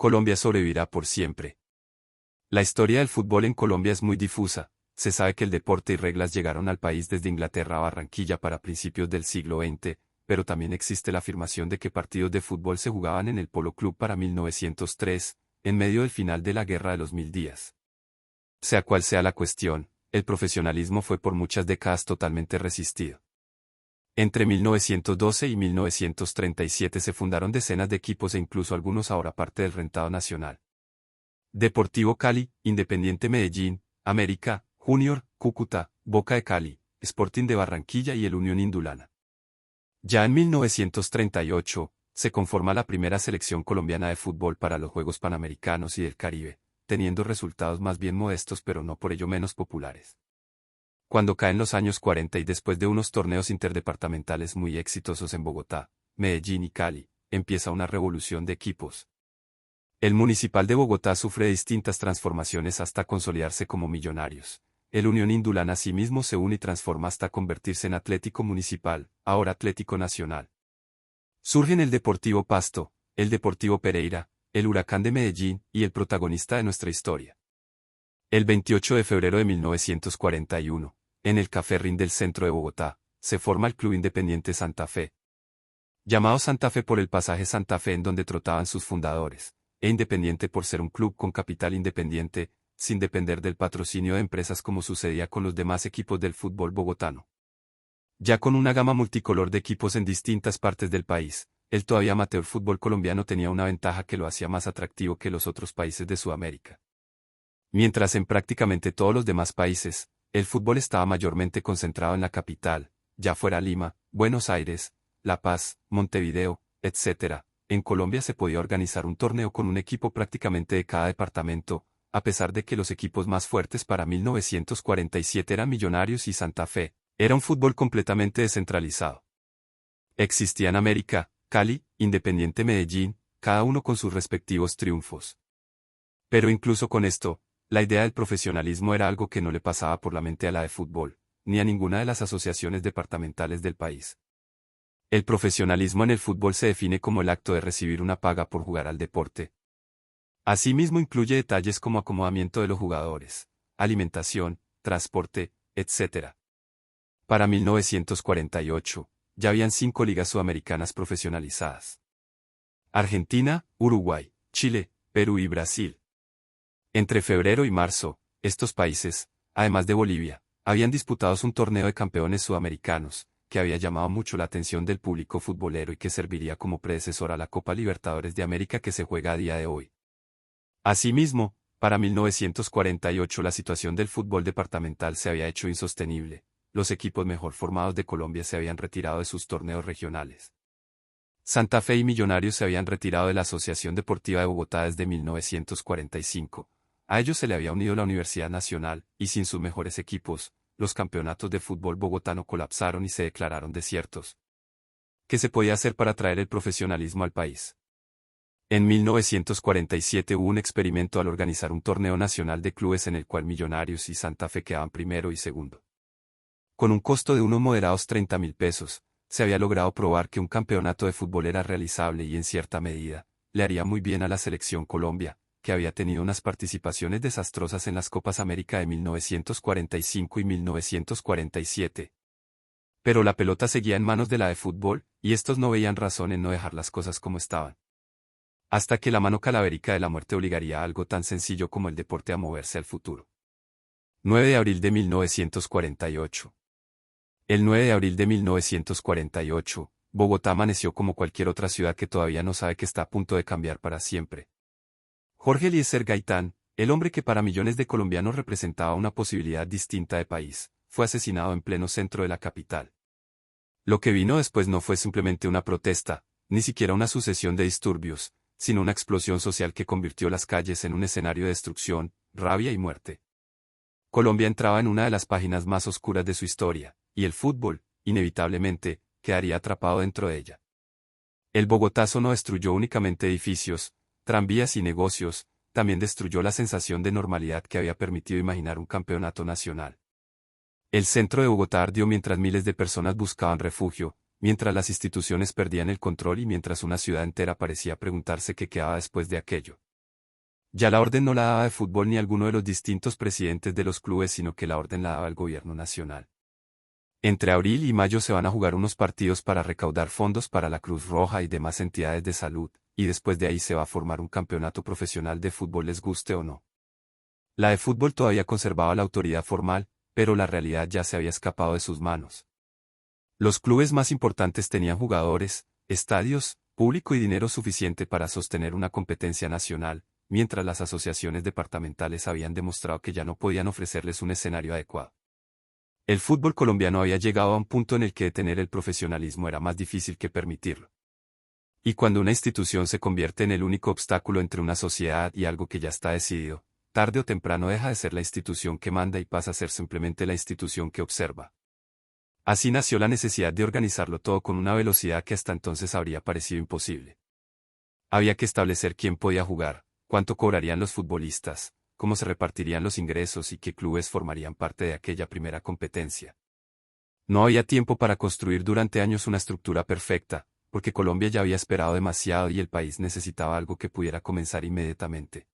Colombia sobrevivirá por siempre. La historia del fútbol en Colombia es muy difusa. Se sabe que el deporte y reglas llegaron al país desde Inglaterra a Barranquilla para principios del siglo XX, pero también existe la afirmación de que partidos de fútbol se jugaban en el Polo Club para 1903, en medio del final de la Guerra de los Mil Días. Sea cual sea la cuestión, el profesionalismo fue por muchas décadas totalmente resistido. Entre 1912 y 1937 se fundaron decenas de equipos e incluso algunos ahora parte del rentado nacional. Deportivo Cali, Independiente Medellín, América, Junior, Cúcuta, Boca de Cali, Sporting de Barranquilla y el Unión Indulana. Ya en 1938, se conforma la primera selección colombiana de fútbol para los Juegos Panamericanos y del Caribe, teniendo resultados más bien modestos pero no por ello menos populares. Cuando caen los años 40 y después de unos torneos interdepartamentales muy exitosos en Bogotá, Medellín y Cali, empieza una revolución de equipos. El Municipal de Bogotá sufre distintas transformaciones hasta consolidarse como Millonarios. El Unión Indulana asimismo se une y transforma hasta convertirse en Atlético Municipal, ahora Atlético Nacional. Surgen el Deportivo Pasto, el Deportivo Pereira, el Huracán de Medellín y el protagonista de nuestra historia. El 28 de febrero de 1941, en el Café Rin del centro de Bogotá, se forma el Club Independiente Santa Fe. Llamado Santa Fe por el pasaje Santa Fe en donde trotaban sus fundadores, e Independiente por ser un club con capital independiente, sin depender del patrocinio de empresas como sucedía con los demás equipos del fútbol bogotano. Ya con una gama multicolor de equipos en distintas partes del país, el todavía amateur fútbol colombiano tenía una ventaja que lo hacía más atractivo que los otros países de Sudamérica. Mientras en prácticamente todos los demás países, el fútbol estaba mayormente concentrado en la capital, ya fuera Lima, Buenos Aires, La Paz, Montevideo, etc., en Colombia se podía organizar un torneo con un equipo prácticamente de cada departamento, a pesar de que los equipos más fuertes para 1947 eran Millonarios y Santa Fe. Era un fútbol completamente descentralizado. Existían América, Cali, Independiente Medellín, cada uno con sus respectivos triunfos. Pero incluso con esto, la idea del profesionalismo era algo que no le pasaba por la mente a la de fútbol, ni a ninguna de las asociaciones departamentales del país. El profesionalismo en el fútbol se define como el acto de recibir una paga por jugar al deporte. Asimismo incluye detalles como acomodamiento de los jugadores, alimentación, transporte, etc. Para 1948, ya habían 5 ligas sudamericanas profesionalizadas. Argentina, Uruguay, Chile, Perú y Brasil. Entre febrero y marzo, estos países, además de Bolivia, habían disputado un torneo de campeones sudamericanos, que había llamado mucho la atención del público futbolero y que serviría como predecesor a la Copa Libertadores de América que se juega a día de hoy. Asimismo, para 1948 la situación del fútbol departamental se había hecho insostenible. Los equipos mejor formados de Colombia se habían retirado de sus torneos regionales. Santa Fe y Millonarios se habían retirado de la Asociación Deportiva de Bogotá desde 1945. A ellos se le había unido la Universidad Nacional, y sin sus mejores equipos, los campeonatos de fútbol bogotano colapsaron y se declararon desiertos. ¿Qué se podía hacer para traer el profesionalismo al país? En 1947 hubo un experimento al organizar un torneo nacional de clubes en el cual Millonarios y Santa Fe quedaban primero y segundo. Con un costo de unos moderados 30.000 pesos, se había logrado probar que un campeonato de fútbol era realizable y en cierta medida, le haría muy bien a la selección Colombia, que había tenido unas participaciones desastrosas en las Copas América de 1945 y 1947. Pero la pelota seguía en manos de la de fútbol, y estos no veían razón en no dejar las cosas como estaban. Hasta que la mano calavérica de la muerte obligaría a algo tan sencillo como el deporte a moverse al futuro. 9 de abril de 1948. El 9 de abril de 1948, Bogotá amaneció como cualquier otra ciudad que todavía no sabe que está a punto de cambiar para siempre. Jorge Eliezer Gaitán, el hombre que para millones de colombianos representaba una posibilidad distinta de país, fue asesinado en pleno centro de la capital. Lo que vino después no fue simplemente una protesta, ni siquiera una sucesión de disturbios, sino una explosión social que convirtió las calles en un escenario de destrucción, rabia y muerte. Colombia entraba en una de las páginas más oscuras de su historia, y el fútbol, inevitablemente, quedaría atrapado dentro de ella. El Bogotazo no destruyó únicamente edificios, tranvías y negocios, también destruyó la sensación de normalidad que había permitido imaginar un campeonato nacional. El centro de Bogotá ardió mientras miles de personas buscaban refugio, mientras las instituciones perdían el control y mientras una ciudad entera parecía preguntarse qué quedaba después de aquello. Ya la orden no la daba de fútbol ni alguno de los distintos presidentes de los clubes, sino que la orden la daba el gobierno nacional. Entre abril y mayo se van a jugar unos partidos para recaudar fondos para la Cruz Roja y demás entidades de salud, y después de ahí se va a formar un campeonato profesional de fútbol, les guste o no. La de fútbol todavía conservaba la autoridad formal, pero la realidad ya se había escapado de sus manos. Los clubes más importantes tenían jugadores, estadios, público y dinero suficiente para sostener una competencia nacional, mientras las asociaciones departamentales habían demostrado que ya no podían ofrecerles un escenario adecuado. El fútbol colombiano había llegado a un punto en el que detener el profesionalismo era más difícil que permitirlo. Y cuando una institución se convierte en el único obstáculo entre una sociedad y algo que ya está decidido, tarde o temprano deja de ser la institución que manda y pasa a ser simplemente la institución que observa. Así nació la necesidad de organizarlo todo con una velocidad que hasta entonces habría parecido imposible. Había que establecer quién podía jugar, cuánto cobrarían los futbolistas, cómo se repartirían los ingresos y qué clubes formarían parte de aquella primera competencia. No había tiempo para construir durante años una estructura perfecta, porque Colombia ya había esperado demasiado y el país necesitaba algo que pudiera comenzar inmediatamente.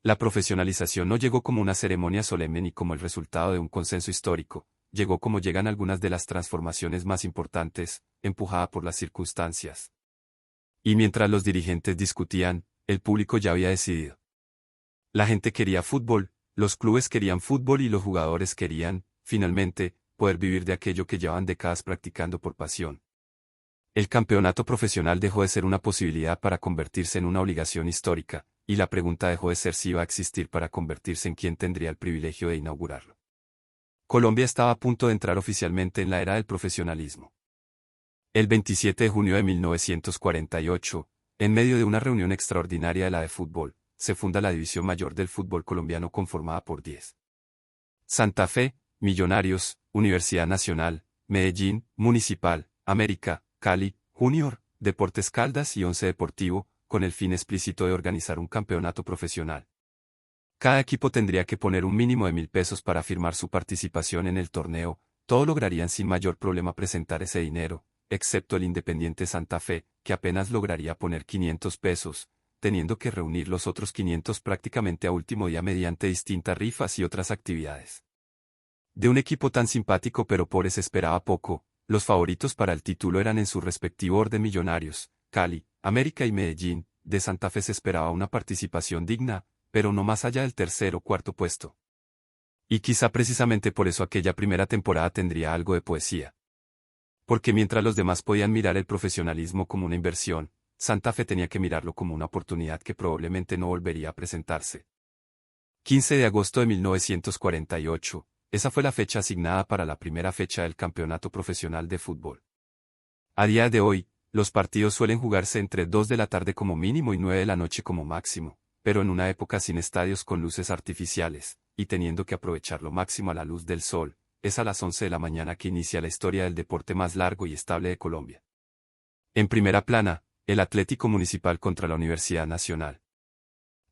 La profesionalización no llegó como una ceremonia solemne ni como el resultado de un consenso histórico, llegó como llegan algunas de las transformaciones más importantes, empujada por las circunstancias. Y mientras los dirigentes discutían, el público ya había decidido. La gente quería fútbol, los clubes querían fútbol y los jugadores querían, finalmente, poder vivir de aquello que llevaban décadas practicando por pasión. El campeonato profesional dejó de ser una posibilidad para convertirse en una obligación histórica, y la pregunta dejó de ser si iba a existir para convertirse en quien tendría el privilegio de inaugurarlo. Colombia estaba a punto de entrar oficialmente en la era del profesionalismo. El 27 de junio de 1948, en medio de una reunión extraordinaria de la de fútbol, se funda la División Mayor del fútbol colombiano conformada por 10. Santa Fe, Millonarios, Universidad Nacional, Medellín, Municipal, América, Cali, Junior, Deportes Caldas y Once Deportivo, con el fin explícito de organizar un campeonato profesional. Cada equipo tendría que poner un mínimo de 1.000 pesos para firmar su participación en el torneo, todos lograrían sin mayor problema presentar ese dinero, excepto el Independiente Santa Fe, que apenas lograría poner 500 pesos, teniendo que reunir los otros 500 prácticamente a último día mediante distintas rifas y otras actividades. De un equipo tan simpático pero pobre se esperaba poco, los favoritos para el título eran en su respectivo orden Millonarios, Cali, América y Medellín, de Santa Fe se esperaba una participación digna, pero no más allá del tercer o cuarto puesto. Y quizá precisamente por eso aquella primera temporada tendría algo de poesía. Porque mientras los demás podían mirar el profesionalismo como una inversión, Santa Fe tenía que mirarlo como una oportunidad que probablemente no volvería a presentarse. 15 de agosto de 1948, esa fue la fecha asignada para la primera fecha del campeonato profesional de fútbol. A día de hoy, los partidos suelen jugarse entre 2 de la tarde como mínimo y 9 de la noche como máximo, pero en una época sin estadios con luces artificiales, y teniendo que aprovechar lo máximo a la luz del sol, es a las 11 de la mañana que inicia la historia del deporte más largo y estable de Colombia. En primera plana, el Atlético Municipal contra la Universidad Nacional.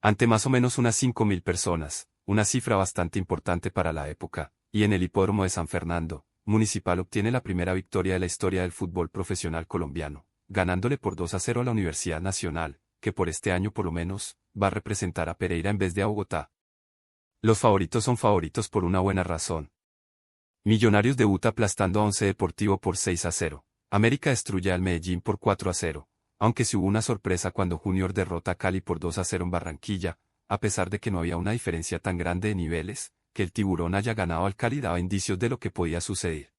Ante más o menos unas 5.000 personas, una cifra bastante importante para la época, y en el hipódromo de San Fernando, Municipal obtiene la primera victoria de la historia del fútbol profesional colombiano, ganándole por 2-0 a la Universidad Nacional, que por este año por lo menos, va a representar a Pereira en vez de a Bogotá. Los favoritos son favoritos por una buena razón. Millonarios debuta aplastando a Once Deportivo por 6-0. América destruye al Medellín por 4-0. Aunque sí hubo una sorpresa cuando Junior derrota a Cali por 2-0 en Barranquilla, a pesar de que no había una diferencia tan grande de niveles, que el Tiburón haya ganado al Cali daba indicios de lo que podía suceder.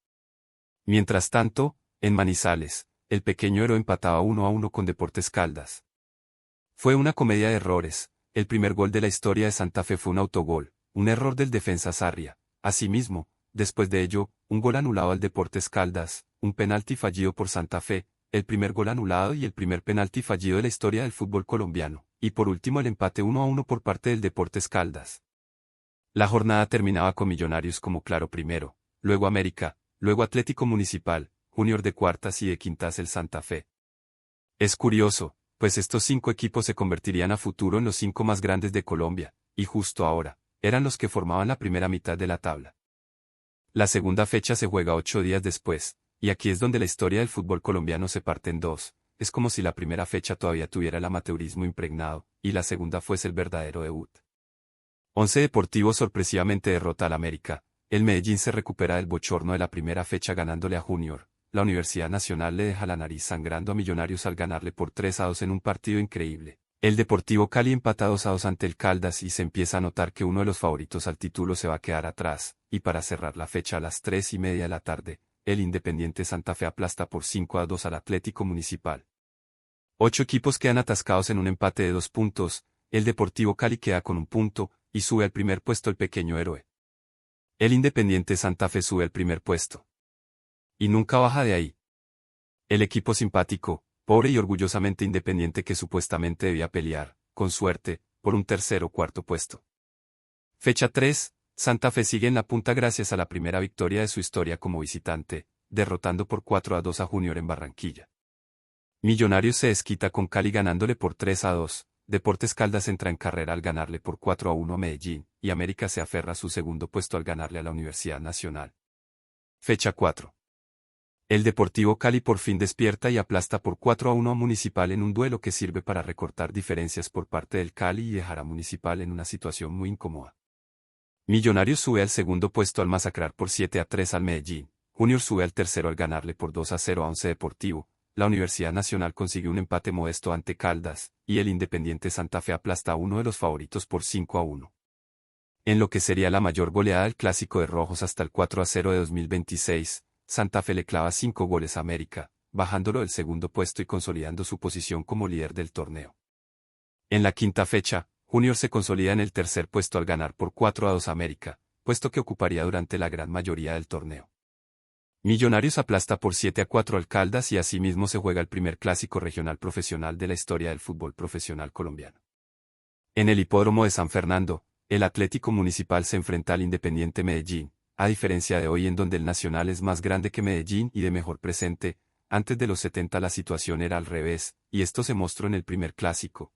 Mientras tanto, en Manizales, el pequeño héroe empataba 1-1 con Deportes Caldas. Fue una comedia de errores, el primer gol de la historia de Santa Fe fue un autogol, un error del defensa Sarria. Asimismo, después de ello, un gol anulado al Deportes Caldas, un penalti fallido por Santa Fe, el primer gol anulado y el primer penalti fallido de la historia del fútbol colombiano, y por último el empate 1-1 por parte del Deportes Caldas. La jornada terminaba con Millonarios como claro primero, luego América, luego Atlético Municipal, Junior de cuartas y de quintas el Santa Fe. Es curioso, pues estos 5 equipos se convertirían a futuro en los 5 más grandes de Colombia, y justo ahora, eran los que formaban la primera mitad de la tabla. La segunda fecha se juega 8 días después, y aquí es donde la historia del fútbol colombiano se parte en dos, es como si la primera fecha todavía tuviera el amateurismo impregnado, y la segunda fuese el verdadero debut. Once Deportivo sorpresivamente derrota al América. El Medellín se recupera del bochorno de la primera fecha ganándole a Junior. La Universidad Nacional le deja la nariz sangrando a Millonarios al ganarle por 3-2 en un partido increíble. El Deportivo Cali empata 2-2 ante el Caldas y se empieza a notar que uno de los favoritos al título se va a quedar atrás, y para cerrar la fecha a las 3:30 de la tarde, el Independiente Santa Fe aplasta por 5-2 al Atlético Municipal. 8 equipos quedan atascados en un empate de 2 puntos, el Deportivo Cali queda con un punto, y sube al primer puesto el pequeño héroe. El Independiente Santa Fe sube al primer puesto. Y nunca baja de ahí. El equipo simpático, pobre y orgullosamente independiente que supuestamente debía pelear, con suerte, por un tercer o cuarto puesto. Fecha 3, Santa Fe sigue en la punta gracias a la primera victoria de su historia como visitante, derrotando por 4-2 a Junior en Barranquilla. Millonarios se desquita con Cali ganándole por 3-2, Deportes Caldas entra en carrera al ganarle por 4-1 a Medellín, y América se aferra a su segundo puesto al ganarle a la Universidad Nacional. Fecha 4. El Deportivo Cali por fin despierta y aplasta por 4-1 a Municipal en un duelo que sirve para recortar diferencias por parte del Cali y dejar a Municipal en una situación muy incómoda. Millonarios sube al segundo puesto al masacrar por 7-3 al Medellín, Junior sube al tercero al ganarle por 2-0 a Once Deportivo, la Universidad Nacional consigue un empate modesto ante Caldas, y el Independiente Santa Fe aplasta a uno de los favoritos por 5-1. En lo que sería la mayor goleada del Clásico de Rojos hasta el 4-0 de 2026, Santa Fe le clava 5 goles a América, bajándolo del segundo puesto y consolidando su posición como líder del torneo. En la quinta fecha, Junior se consolida en el tercer puesto al ganar por 4-2 a América, puesto que ocuparía durante la gran mayoría del torneo. Millonarios aplasta por 7-4 al Caldas y asimismo se juega el primer clásico regional profesional de la historia del fútbol profesional colombiano. En el hipódromo de San Fernando, el Atlético Municipal se enfrenta al Independiente Medellín, a diferencia de hoy en donde el Nacional es más grande que Medellín y de mejor presente, antes de los 70 la situación era al revés, y esto se mostró en el primer clásico.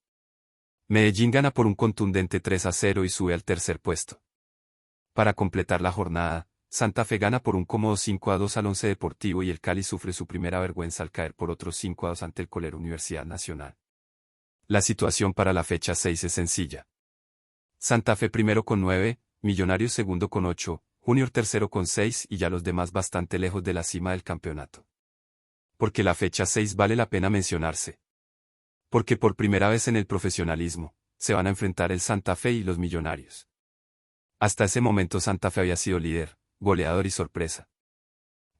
Medellín gana por un contundente 3-0 y sube al tercer puesto. Para completar la jornada, Santa Fe gana por un cómodo 5-2 al Once Deportivo y el Cali sufre su primera vergüenza al caer por otros 5-2 ante el colero Universidad Nacional. La situación para la fecha 6 es sencilla. Santa Fe primero con 9, Millonarios segundo con 8, Junior tercero con 6 y ya los demás bastante lejos de la cima del campeonato. Porque la fecha 6 vale la pena mencionarse. Porque por primera vez en el profesionalismo, se van a enfrentar el Santa Fe y los Millonarios. Hasta ese momento Santa Fe había sido líder, goleador y sorpresa.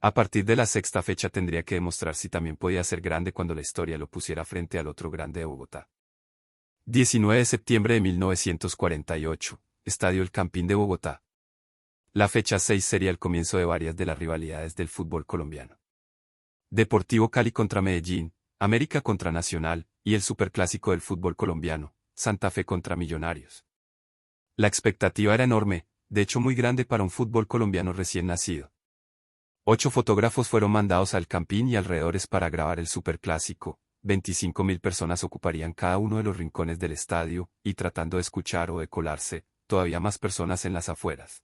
A partir de la sexta fecha tendría que demostrar si también podía ser grande cuando la historia lo pusiera frente al otro grande de Bogotá. 19 de septiembre de 1948, Estadio El Campín de Bogotá. La fecha 6 sería el comienzo de varias de las rivalidades del fútbol colombiano. Deportivo Cali contra Medellín, América contra Nacional, y el superclásico del fútbol colombiano, Santa Fe contra Millonarios. La expectativa era enorme, de hecho muy grande para un fútbol colombiano recién nacido. 8 fotógrafos fueron mandados al Campín y alrededores para grabar el superclásico, 25.000 personas ocuparían cada uno de los rincones del estadio, y tratando de escuchar o de colarse, todavía más personas en las afueras.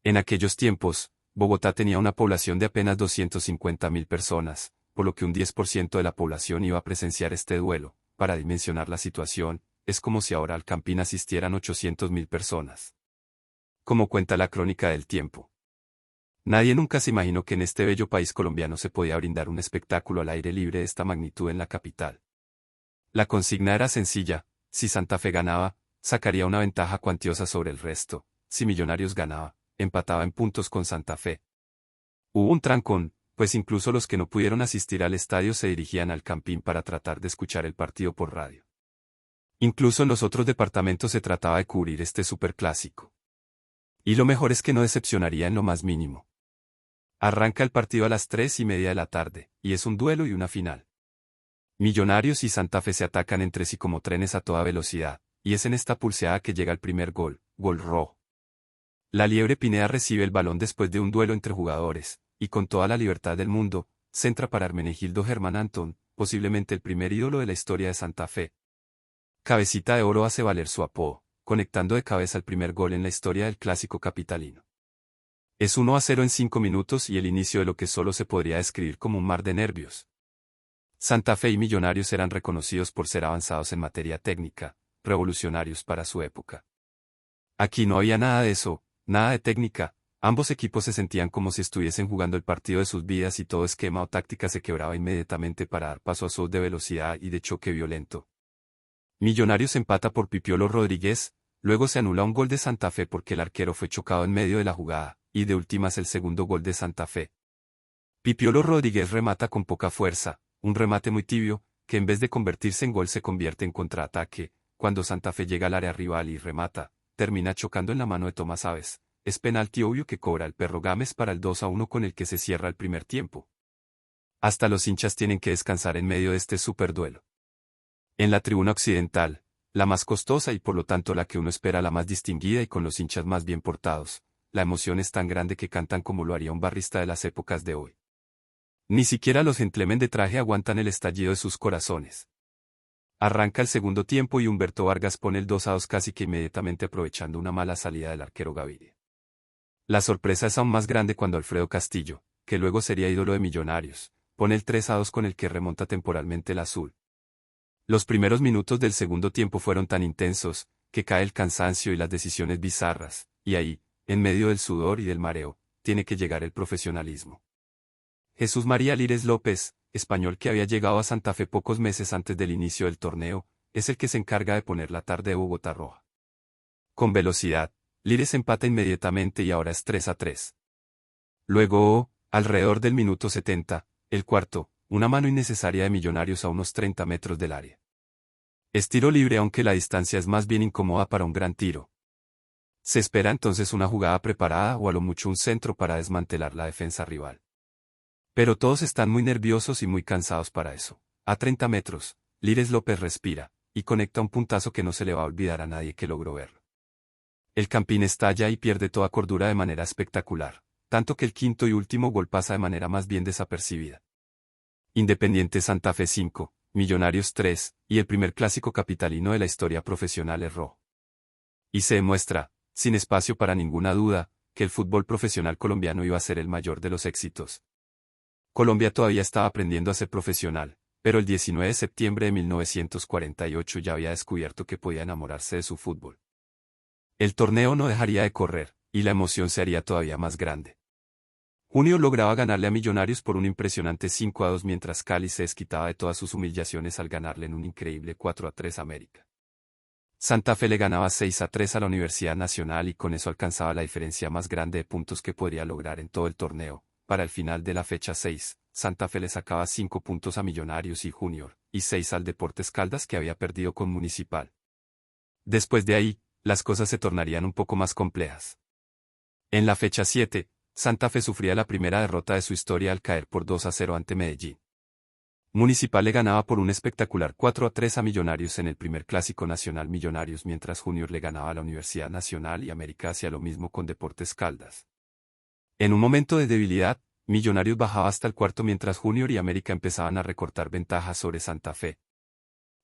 En aquellos tiempos, Bogotá tenía una población de apenas 250.000 personas, por lo que un 10% de la población iba a presenciar este duelo. Para dimensionar la situación, es como si ahora al Campín asistieran 800.000 personas. Como cuenta la crónica del tiempo. Nadie nunca se imaginó que en este bello país colombiano se podía brindar un espectáculo al aire libre de esta magnitud en la capital. La consigna era sencilla: si Santa Fe ganaba, sacaría una ventaja cuantiosa sobre el resto; si Millonarios ganaba, empataba en puntos con Santa Fe. Hubo un trancón, pues incluso los que no pudieron asistir al estadio se dirigían al Campín para tratar de escuchar el partido por radio. Incluso en los otros departamentos se trataba de cubrir este superclásico. Y lo mejor es que no decepcionaría en lo más mínimo. Arranca el partido a las 3:30 de la tarde, y es un duelo y una final. Millonarios y Santa Fe se atacan entre sí como trenes a toda velocidad, y es en esta pulseada que llega el primer gol, gol rojo. La Liebre Pineda recibe el balón después de un duelo entre jugadores, y con toda la libertad del mundo, centra para Hermenegildo Germán Antón, posiblemente el primer ídolo de la historia de Santa Fe. Cabecita de Oro hace valer su apodo, conectando de cabeza el primer gol en la historia del clásico capitalino. Es 1-0 en 5 minutos y el inicio de lo que solo se podría describir como un mar de nervios. Santa Fe y Millonarios eran reconocidos por ser avanzados en materia técnica, revolucionarios para su época. Aquí no había nada de eso, nada de técnica, ambos equipos se sentían como si estuviesen jugando el partido de sus vidas y todo esquema o táctica se quebraba inmediatamente para dar paso a shows de velocidad y de choque violento. Millonarios empata por Pipiolo Rodríguez, luego se anula un gol de Santa Fe porque el arquero fue chocado en medio de la jugada, y de últimas el segundo gol de Santa Fe. Pipiolo Rodríguez remata con poca fuerza, un remate muy tibio, que en vez de convertirse en gol se convierte en contraataque, cuando Santa Fe llega al área rival y remata, termina chocando en la mano de Tomás Aves. Es penalti obvio que cobra el Perro Gámez para el 2-1 con el que se cierra el primer tiempo. Hasta los hinchas tienen que descansar en medio de este superduelo. En la tribuna occidental, la más costosa y por lo tanto la que uno espera la más distinguida y con los hinchas más bien portados, la emoción es tan grande que cantan como lo haría un barrista de las épocas de hoy. Ni siquiera los gentlemen de traje aguantan el estallido de sus corazones. Arranca el segundo tiempo y Humberto Vargas pone el 2-2 casi que inmediatamente aprovechando una mala salida del arquero Gaviria. La sorpresa es aún más grande cuando Alfredo Castillo, que luego sería ídolo de Millonarios, pone el 3-2 con el que remonta temporalmente el azul. Los primeros minutos del segundo tiempo fueron tan intensos, que cae el cansancio y las decisiones bizarras, y ahí, en medio del sudor y del mareo, tiene que llegar el profesionalismo. Jesús María Lires López, español que había llegado a Santa Fe pocos meses antes del inicio del torneo, es el que se encarga de poner la tarde de Bogotá roja. Con velocidad, Lires empata inmediatamente y ahora es 3-3. Luego, alrededor del minuto 70, el cuarto, una mano innecesaria de Millonarios a unos 30 metros del área. Es tiro libre aunque la distancia es más bien incómoda para un gran tiro. Se espera entonces una jugada preparada o a lo mucho un centro para desmantelar la defensa rival. Pero todos están muy nerviosos y muy cansados para eso. A 30 metros, Lires López respira, y conecta un puntazo que no se le va a olvidar a nadie que logró verlo. El Campín estalla y pierde toda cordura de manera espectacular, tanto que el quinto y último gol pasa de manera más bien desapercibida. Independiente Santa Fe 5, Millonarios 3, y el primer clásico capitalino de la historia profesional es rojo. Y se demuestra, sin espacio para ninguna duda, que el fútbol profesional colombiano iba a ser el mayor de los éxitos. Colombia todavía estaba aprendiendo a ser profesional, pero el 19 de septiembre de 1948 ya había descubierto que podía enamorarse de su fútbol. El torneo no dejaría de correr, y la emoción se haría todavía más grande. Junior lograba ganarle a Millonarios por un impresionante 5-2 mientras Cali se desquitaba de todas sus humillaciones al ganarle en un increíble 4-3 a América. Santa Fe le ganaba 6-3 a la Universidad Nacional y con eso alcanzaba la diferencia más grande de puntos que podría lograr en todo el torneo. Para el final de la fecha 6, Santa Fe le sacaba 5 puntos a Millonarios y Junior, y 6 al Deportes Caldas que había perdido con Municipal. Después de ahí, las cosas se tornarían un poco más complejas. En la fecha 7, Santa Fe sufría la primera derrota de su historia al caer por 2-0 ante Medellín. Municipal le ganaba por un espectacular 4-3 a Millonarios en el primer clásico nacional Millonarios mientras Junior le ganaba a la Universidad Nacional y América hacía lo mismo con Deportes Caldas. En un momento de debilidad, Millonarios bajaba hasta el cuarto mientras Junior y América empezaban a recortar ventajas sobre Santa Fe.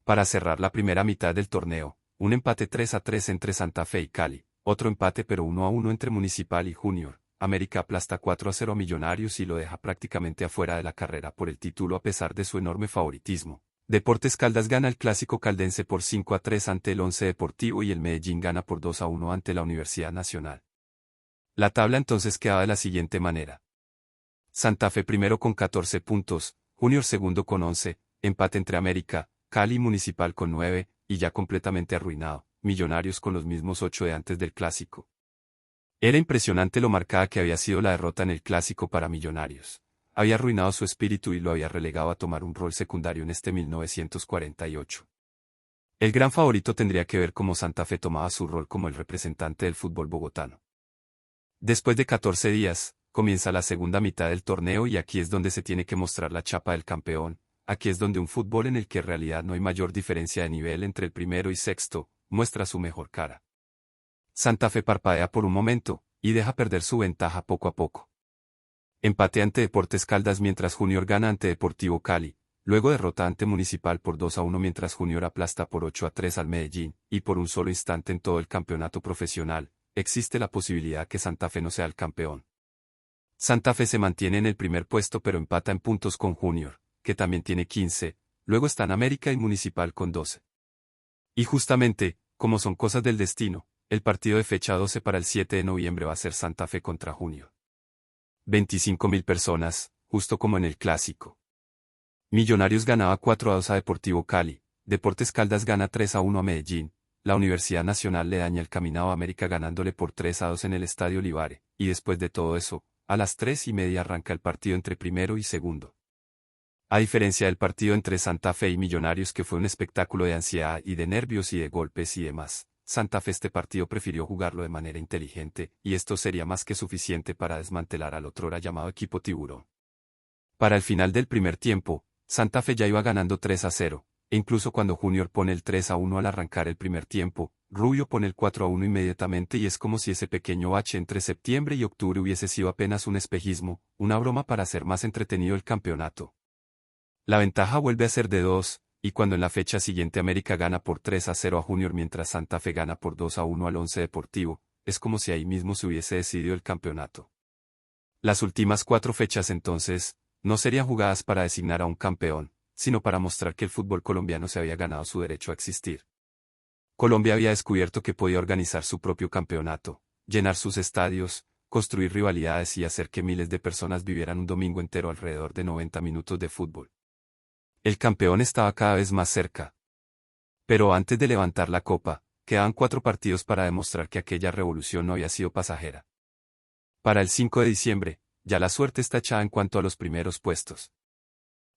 Para cerrar la primera mitad del torneo, un empate 3-3 entre Santa Fe y Cali, otro empate pero 1-1 entre Municipal y Junior. América aplasta 4-0 a Millonarios y lo deja prácticamente afuera de la carrera por el título a pesar de su enorme favoritismo. Deportes Caldas gana el clásico caldense por 5-3 ante el Once Deportivo y el Medellín gana por 2-1 ante la Universidad Nacional. La tabla entonces quedaba de la siguiente manera. Santa Fe primero con 14 puntos, Junior segundo con 11, empate entre América, Cali y Municipal con 9, y ya completamente arruinado, Millonarios con los mismos 8 de antes del clásico. Era impresionante lo marcada que había sido la derrota en el clásico para Millonarios. Había arruinado su espíritu y lo había relegado a tomar un rol secundario en este 1948. El gran favorito tendría que ver cómo Santa Fe tomaba su rol como el representante del fútbol bogotano. Después de 14 días, comienza la segunda mitad del torneo y aquí es donde se tiene que mostrar la chapa del campeón, aquí es donde un fútbol en el que en realidad no hay mayor diferencia de nivel entre el primero y sexto, muestra su mejor cara. Santa Fe parpadea por un momento, y deja perder su ventaja poco a poco. Empate ante Deportes Caldas mientras Junior gana ante Deportivo Cali, luego derrota ante Municipal por 2-1 mientras Junior aplasta por 8-3 al Medellín, y por un solo instante en todo el campeonato profesional, existe la posibilidad que Santa Fe no sea el campeón. Santa Fe se mantiene en el primer puesto pero empata en puntos con Junior, que también tiene 15, luego están América y Municipal con 12. Y justamente, como son cosas del destino, el partido de fecha 12 para el 7 de noviembre va a ser Santa Fe contra Junior. 25.000 personas, justo como en el clásico. Millonarios ganaba 4-2 a Deportivo Cali, Deportes Caldas gana 3-1 a Medellín, la Universidad Nacional le daña el caminado a América ganándole por 3-2 en el Estadio Olivare, y después de todo eso, a las 3:30 arranca el partido entre primero y segundo. A diferencia del partido entre Santa Fe y Millonarios que fue un espectáculo de ansiedad y de nervios y de golpes y demás, Santa Fe este partido prefirió jugarlo de manera inteligente, y esto sería más que suficiente para desmantelar al otrora llamado equipo Tiburón. Para el final del primer tiempo, Santa Fe ya iba ganando 3-0, e incluso cuando Junior pone el 3-1 al arrancar el primer tiempo, Rubio pone el 4-1 inmediatamente y es como si ese pequeño bache entre septiembre y octubre hubiese sido apenas un espejismo, una broma para hacer más entretenido el campeonato. La ventaja vuelve a ser de 2, y cuando en la fecha siguiente América gana por 3-0 a Junior mientras Santa Fe gana por 2-1 al Once Deportivo, es como si ahí mismo se hubiese decidido el campeonato. Las últimas 4 fechas entonces, no serían jugadas para designar a un campeón, sino para mostrar que el fútbol colombiano se había ganado su derecho a existir. Colombia había descubierto que podía organizar su propio campeonato, llenar sus estadios, construir rivalidades y hacer que miles de personas vivieran un domingo entero alrededor de 90 minutos de fútbol. El campeón estaba cada vez más cerca. Pero antes de levantar la copa, quedaban 4 partidos para demostrar que aquella revolución no había sido pasajera. Para el 5 de diciembre, ya la suerte está echada en cuanto a los primeros puestos.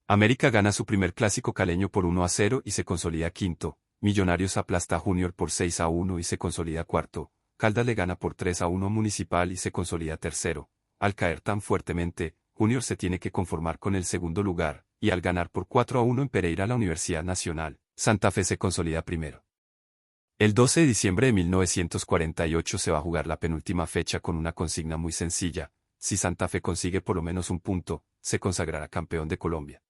América gana su primer clásico caleño por 1-0 y se consolida quinto, Millonarios aplasta a Junior por 6-1 y se consolida cuarto, Caldas le gana por 3-1 a Municipal y se consolida tercero. Al caer tan fuertemente, Junior se tiene que conformar con el segundo lugar, y al ganar por 4-1 en Pereira la Universidad Nacional, Santa Fe se consolida primero. El 12 de diciembre de 1948 se va a jugar la penúltima fecha con una consigna muy sencilla: si Santa Fe consigue por lo menos un punto, se consagrará campeón de Colombia.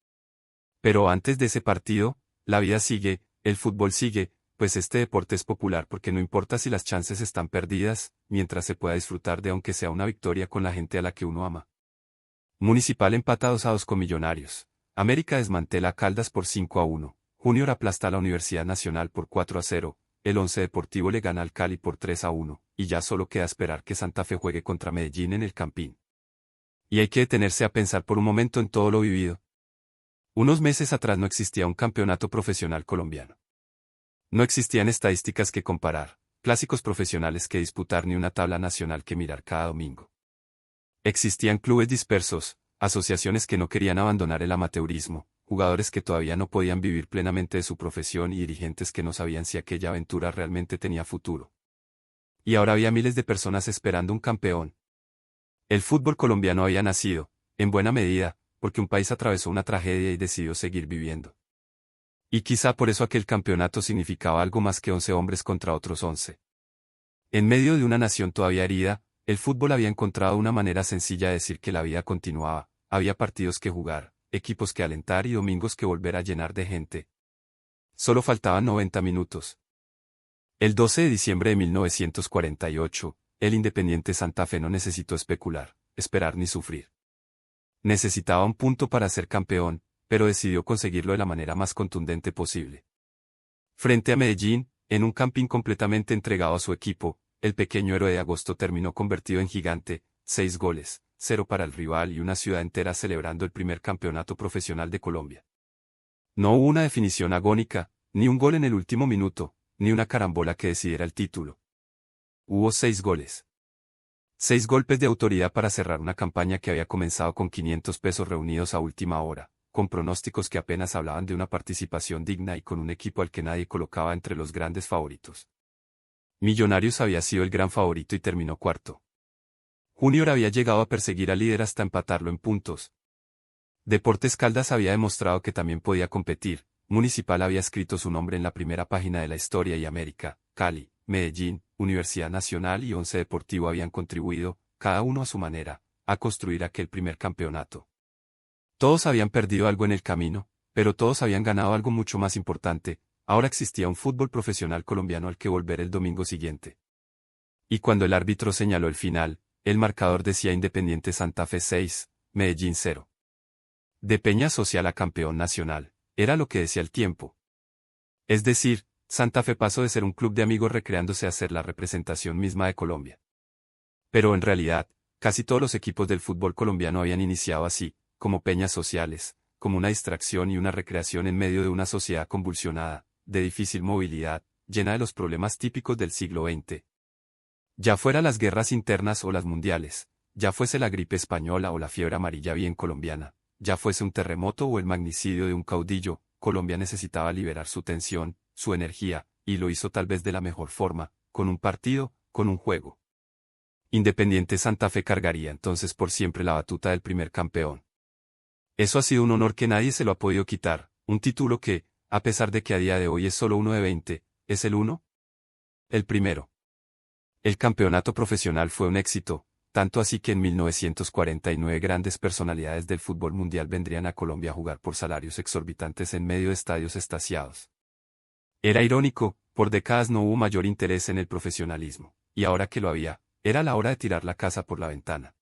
Pero antes de ese partido, la vida sigue, el fútbol sigue, pues este deporte es popular porque no importa si las chances están perdidas, mientras se pueda disfrutar de aunque sea una victoria con la gente a la que uno ama. Municipal empata 2-2 con Millonarios. América desmantela a Caldas por 5-1. Junior aplasta a la Universidad Nacional por 4-0. El Once Deportivo le gana al Cali por 3-1, y ya solo queda esperar que Santa Fe juegue contra Medellín en el Campín. Y hay que detenerse a pensar por un momento en todo lo vivido. Unos meses atrás no existía un campeonato profesional colombiano. No existían estadísticas que comparar, clásicos profesionales que disputar ni una tabla nacional que mirar cada domingo. Existían clubes dispersos, asociaciones que no querían abandonar el amateurismo, jugadores que todavía no podían vivir plenamente de su profesión y dirigentes que no sabían si aquella aventura realmente tenía futuro. Y ahora había miles de personas esperando un campeón. El fútbol colombiano había nacido, en buena medida, porque un país atravesó una tragedia y decidió seguir viviendo. Y quizá por eso aquel campeonato significaba algo más que 11 hombres contra otros 11. En medio de una nación todavía herida, el fútbol había encontrado una manera sencilla de decir que la vida continuaba, había partidos que jugar, equipos que alentar y domingos que volver a llenar de gente. Solo faltaban 90 minutos. El 12 de diciembre de 1948, el Independiente Santa Fe no necesitó especular, esperar ni sufrir. Necesitaba un punto para ser campeón, pero decidió conseguirlo de la manera más contundente posible. Frente a Medellín, en un campín completamente entregado a su equipo, el pequeño héroe de agosto terminó convertido en gigante, 6 goles, 0 para el rival y una ciudad entera celebrando el primer campeonato profesional de Colombia. No hubo una definición agónica, ni un gol en el último minuto, ni una carambola que decidiera el título. Hubo 6 goles. 6 golpes de autoridad para cerrar una campaña que había comenzado con 500 pesos reunidos a última hora, con pronósticos que apenas hablaban de una participación digna y con un equipo al que nadie colocaba entre los grandes favoritos. Millonarios había sido el gran favorito y terminó cuarto. Junior había llegado a perseguir al líder hasta empatarlo en puntos. Deportes Caldas había demostrado que también podía competir, Municipal había escrito su nombre en la primera página de la historia y América, Cali, Medellín, Universidad Nacional y Once Deportivo habían contribuido, cada uno a su manera, a construir aquel primer campeonato. Todos habían perdido algo en el camino, pero todos habían ganado algo mucho más importante: ahora existía un fútbol profesional colombiano al que volver el domingo siguiente. Y cuando el árbitro señaló el final, el marcador decía Independiente Santa Fe 6, Medellín 0. De Peña Social a campeón nacional, era lo que decía el tiempo. Es decir, Santa Fe pasó de ser un club de amigos recreándose a ser la representación misma de Colombia. Pero en realidad, casi todos los equipos del fútbol colombiano habían iniciado así, como peñas sociales, como una distracción y una recreación en medio de una sociedad convulsionada, de difícil movilidad, llena de los problemas típicos del siglo XX. Ya fuera las guerras internas o las mundiales, ya fuese la gripe española o la fiebre amarilla bien colombiana, ya fuese un terremoto o el magnicidio de un caudillo, Colombia necesitaba liberar su tensión, su energía, y lo hizo tal vez de la mejor forma, con un partido, con un juego. Independiente Santa Fe cargaría entonces por siempre la batuta del primer campeón. Eso ha sido un honor que nadie se lo ha podido quitar, un título que, a pesar de que a día de hoy es solo uno de 20, ¿es el uno? El primero. El campeonato profesional fue un éxito, tanto así que en 1949 grandes personalidades del fútbol mundial vendrían a Colombia a jugar por salarios exorbitantes en medio de estadios estasiados. Era irónico, por décadas no hubo mayor interés en el profesionalismo, y ahora que lo había, era la hora de tirar la casa por la ventana.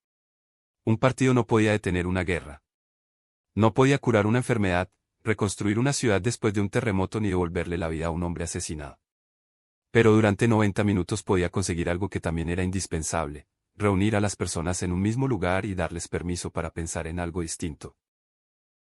Un partido no podía detener una guerra. No podía curar una enfermedad, reconstruir una ciudad después de un terremoto ni devolverle la vida a un hombre asesinado. Pero durante 90 minutos podía conseguir algo que también era indispensable, reunir a las personas en un mismo lugar y darles permiso para pensar en algo distinto.